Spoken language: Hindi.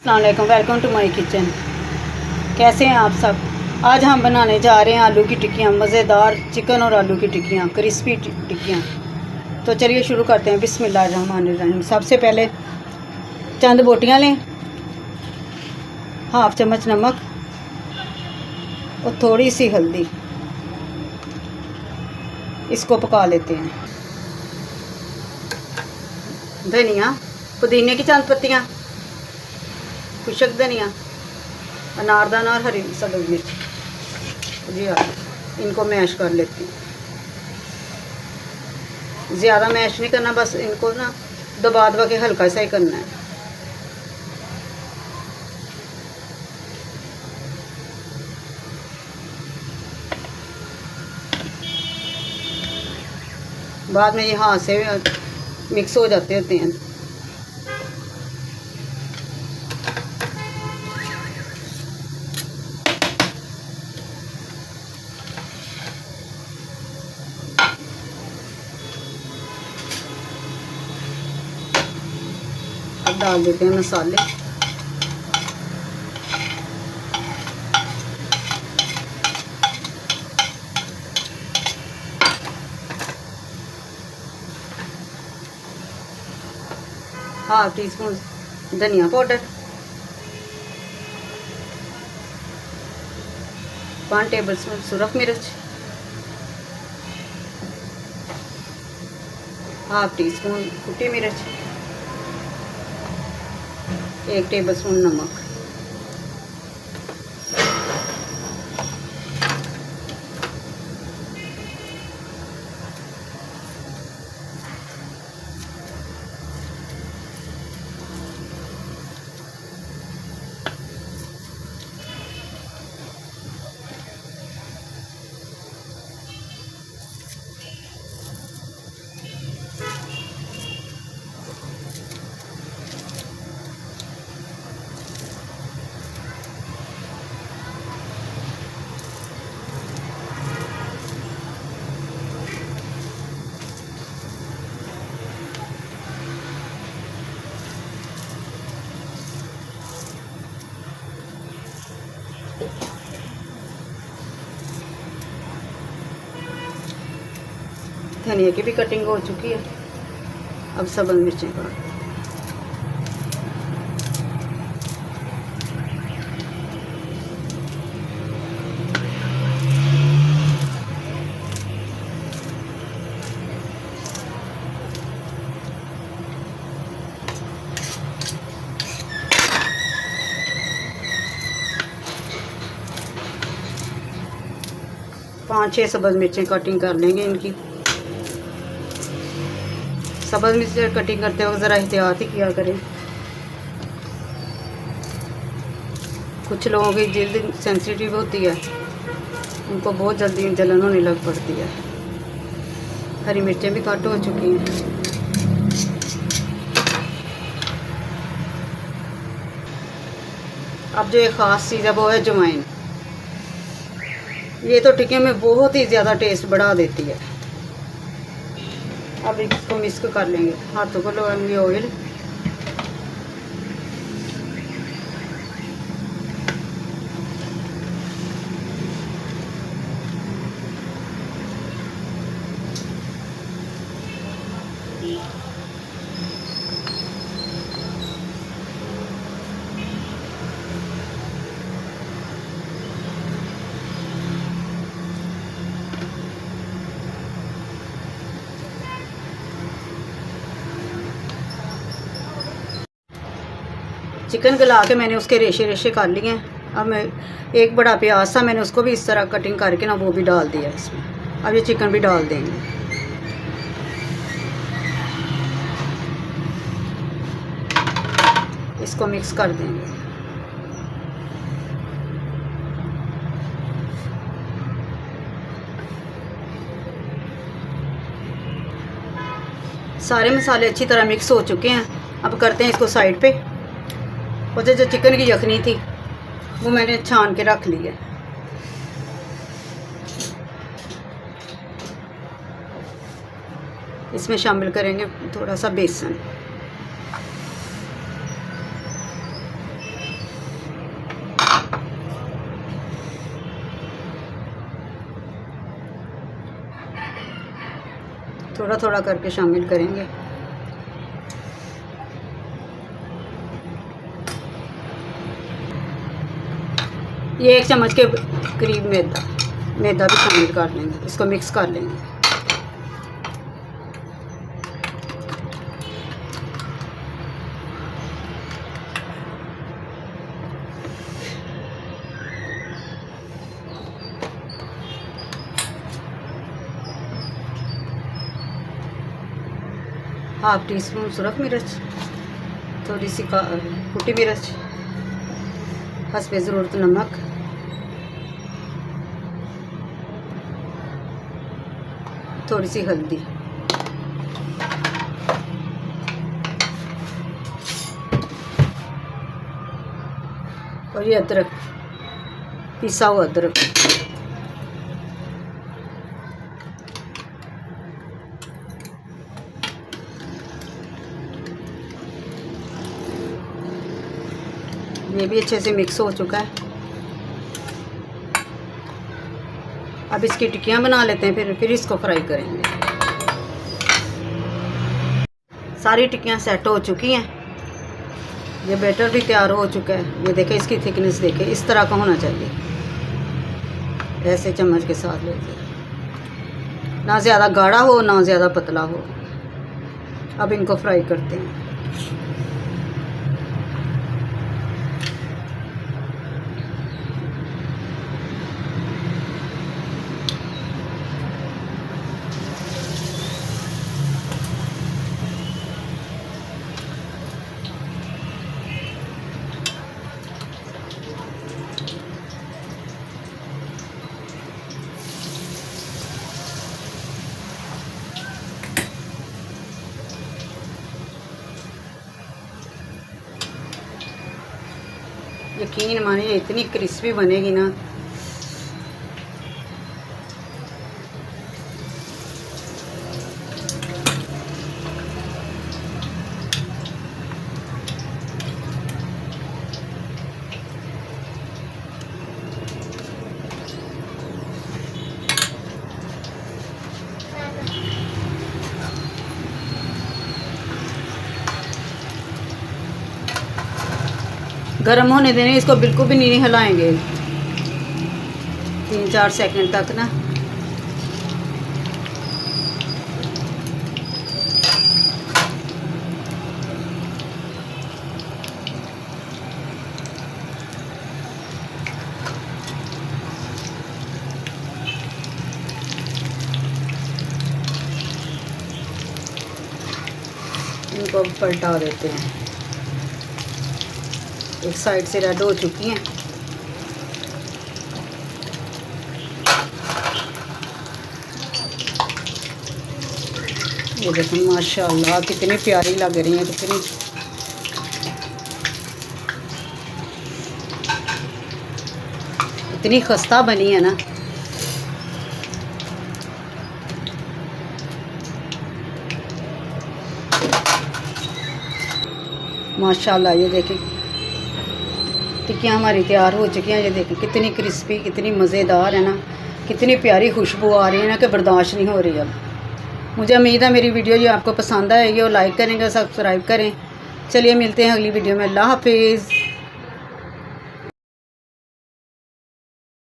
अस्सलाम वालेकुम, वेलकम टू माय किचन। कैसे हैं आप सब। आज हम बनाने जा रहे हैं आलू की टिक्कियाँ, मज़ेदार चिकन और आलू की टिक्कियाँ, क्रिस्पी टिक्कियाँ। तो चलिए शुरू करते हैं। बिस्मिल्लाहिर्रहमानिर्रहीम। सबसे पहले चंद बोटियाँ लें, हाफ चम्मच नमक और थोड़ी सी हल्दी। इसको पका लेते हैं। धनिया, पुदीने की चंद पत्तियाँ, खुशक धनिया, अनारदाना और हरी सब्ज़ मिर्च। जी हाँ, इनको मैश कर लेती हूँ। ज़्यादा मैश नहीं करना, बस इनको ना दबा दबा के हल्का सा ही करना है। बाद में ये हाथ से मिक्स हो जाते होते हैं। अब डाल देते हैं मसाले। हाफ टी स्पून धनिया पाउडर, 1 टेबलस्पून सुरख मिर्च, हाफ टी स्पून कुटी मिर्च, 1 टेबलस्पून नमक। धनिया की भी कटिंग हो चुकी है। अब सब्ज़ मिर्चें काट। पाँच छः सब्ज़ मिर्चें कटिंग कर लेंगे। इनकी सब्ज़ मिर्च कटिंग करते वक्त ज़रा एहतियात ही किया करें। कुछ लोगों की जल्द सेंसिटिव होती है, उनको बहुत जल्दी जलन होने लग पड़ती है। हरी मिर्चें भी कट हो चुकी हैं। अब जो एक ख़ास चीज़ है वो है अजवाइन। ये तो टिक्कियों में बहुत ही ज़्यादा टेस्ट बढ़ा देती है। अब इसको मिक्स कर लेंगे। हाथों को लगाएंगे ऑयल। चिकन गला के मैंने उसके रेशे रेशे कर लिए हैं। अब मैं एक बड़ा प्याज था, मैंने उसको भी इस तरह कटिंग करके ना वो भी डाल दिया इसमें। अब ये चिकन भी डाल देंगे। इसको मिक्स कर देंगे। सारे मसाले अच्छी तरह मिक्स हो चुके हैं। अब करते हैं इसको साइड पे। और जो चिकन की यखनी थी वो मैंने छान के रख ली है। इसमें शामिल करेंगे थोड़ा सा बेसन। थोड़ा थोड़ा करके शामिल करेंगे। ये 1 चम्मच के करीब मैदा भी शामिल कर लेंगे, इसको मिक्स कर लेंगे। हाफ टी स्पून सुरख मिर्च, थोड़ी सी कुटी मिर्च, हस्बे ज़रूरत नमक, थोड़ी सी हल्दी, और ये अदरक, पिसा हुआ अदरक। ये भी अच्छे से मिक्स हो चुका है। अब इसकी टिक्कियाँ बना लेते हैं, फिर इसको फ्राई करेंगे। सारी टिक्कियाँ सेट हो चुकी हैं। ये बैटर भी तैयार हो चुका है। ये देखें, इसकी थिकनेस देखें, इस तरह का होना चाहिए। ऐसे चम्मच के साथ लेते, ना ज़्यादा गाढ़ा हो ना ज़्यादा पतला हो। अब इनको फ्राई करते हैं। यकीन मानिए इतनी क्रिस्पी बनेगी ना। गर्म होने देने, इसको बिल्कुल भी नहीं हिलाएंगे 3-4 सेकंड तक ना। इनको पलटा देते हैं। एक साइड से रेड हो चुकी हैं। ये देखो माशाल्लाह कितनी प्यारी लग रही हैं, इतनी खस्ता बनी है ना। माशाल्लाह ये देखें, टिक्कियाँ हमारी तैयार हो चुकी हैं। ये देखें कितनी क्रिस्पी, कितनी मज़ेदार है ना, कितनी प्यारी खुशबू आ रही है ना कि बर्दाश्त नहीं हो रही। अब मुझे उम्मीद है मेरी वीडियो जो आपको पसंद आएगी और लाइक करेंगे, सब्सक्राइब करें। चलिए मिलते हैं अगली वीडियो में। अल्लाह हाफिज़।